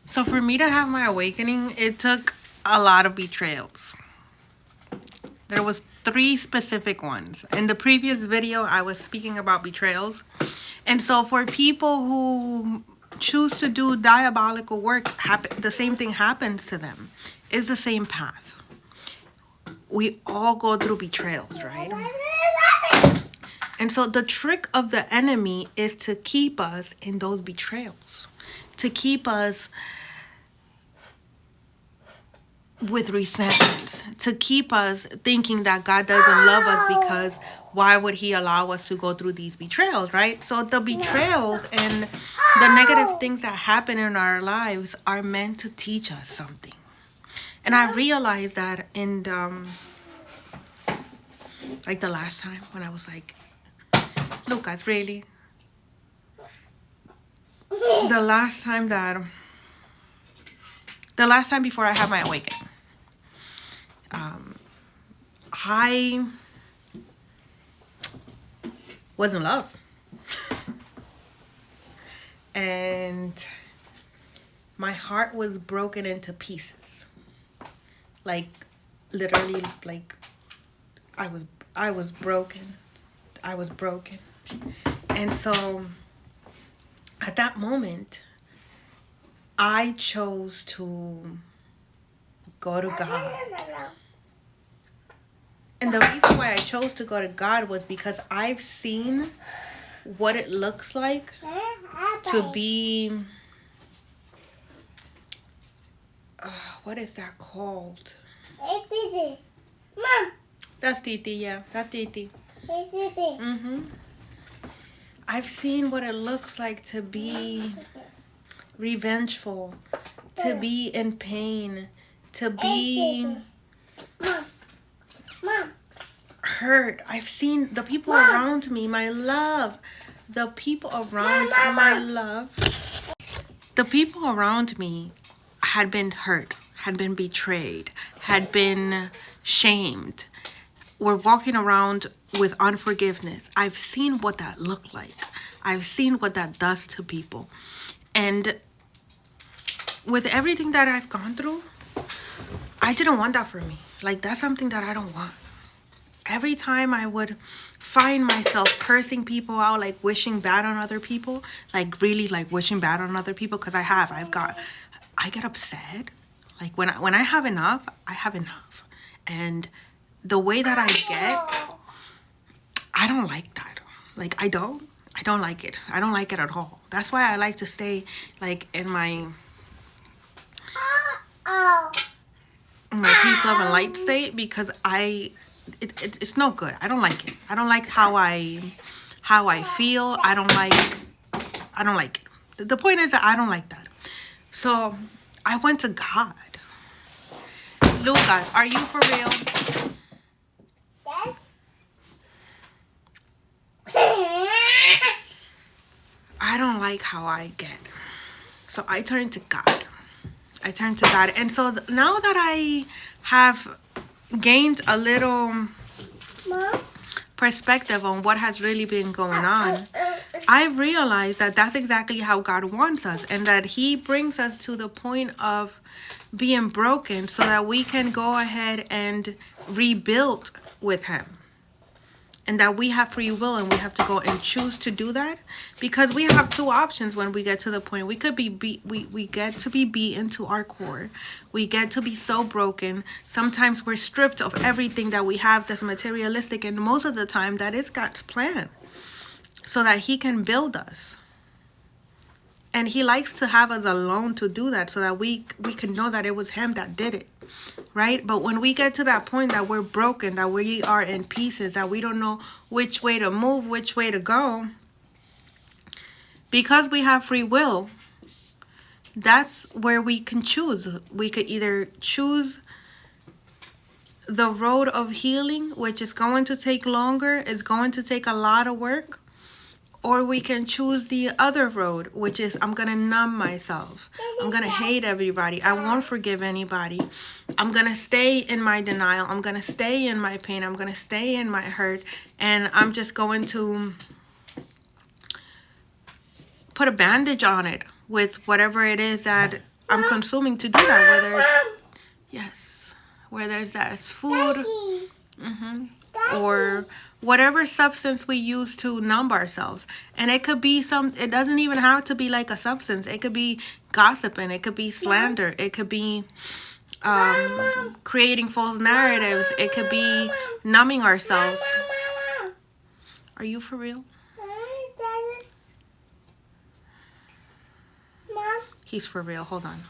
So for me to have my awakening, it took a lot of betrayals. There was 3 specific ones. In the previous video, I was speaking about betrayals. And so for people who choose to do diabolical work, the same thing happens to them. It's the same path. We all go through betrayals, right? And so the trick of the enemy is to keep us in those betrayals, to keep us with resentment, to keep us thinking that God doesn't love us because why would he allow us to go through these betrayals, right? So the betrayals and the negative things that happen in our lives are meant to teach us something. And I realized that in like the last time when I was like, Lucas, really? The last time before I had my awakening, I was in love. And my heart was broken into pieces. Like, literally, like, I was broken. I was broken. And so, at that moment, I chose to go to God. And the reason why I chose to go to God was because I've seen what it looks like to be, what is that called? Titi. Mom. That's Titi, yeah. That's Titi. Hey, Titi. Mm-hmm. I've seen what it looks like to be revengeful, to be in pain, to be hurt. I've seen the people around me, my love, the people around my love, the people around me had been hurt, had been betrayed, had been shamed, were walking around with unforgiveness. I've seen what that looked like. I've seen what that does to people. And with everything that I've gone through, I didn't want that for me. Like, that's something that I don't want. Every time I would find myself cursing people out, like wishing bad on other people, like really like wishing bad on other people, because I get upset. Like when I have enough, I have enough. And the way that I get, I don't like that. Like I don't like it. I don't like it at all. That's why I like to stay like in my peace, love, and light state, because it's no good. I don't like it. I don't like how I feel. I don't like it. The point is that I don't like that. So I went to God. Lucas, are you for real? I don't like how I get. So I turned to God. And so now that I have gained a little perspective on what has really been going on, I realize that that's exactly how God wants us, and that he brings us to the point of being broken so that we can go ahead and rebuild with him. And that we have free will, and we have to go and choose to do that, because we have 2 options when we get to the point. We could be we get to be beaten to our core. We get to be so broken. Sometimes we're stripped of everything that we have that's materialistic, and most of the time that is God's plan, so that he can build us. And he likes to have us alone to do that, so that we can know that it was him that did it. Right? But when we get to that point that we're broken, that we are in pieces, that we don't know which way to move, which way to go, because we have free will, that's where we can choose. We could either choose the road of healing, which is going to take longer, it's going to take a lot of work, or we can choose the other road, which is I'm going to numb myself. I'm going to hate everybody. I won't forgive anybody. I'm going to stay in my denial. I'm going to stay in my pain. I'm going to stay in my hurt. And I'm just going to put a bandage on it with whatever it is that I'm consuming to do that, whether that's food, or whatever substance we use to numb ourselves. And it could be it doesn't even have to be like a substance. It could be gossiping, it could be slander, it could be creating false narratives, it could be numbing ourselves. Are you for real? Mom? He's for real. Hold on.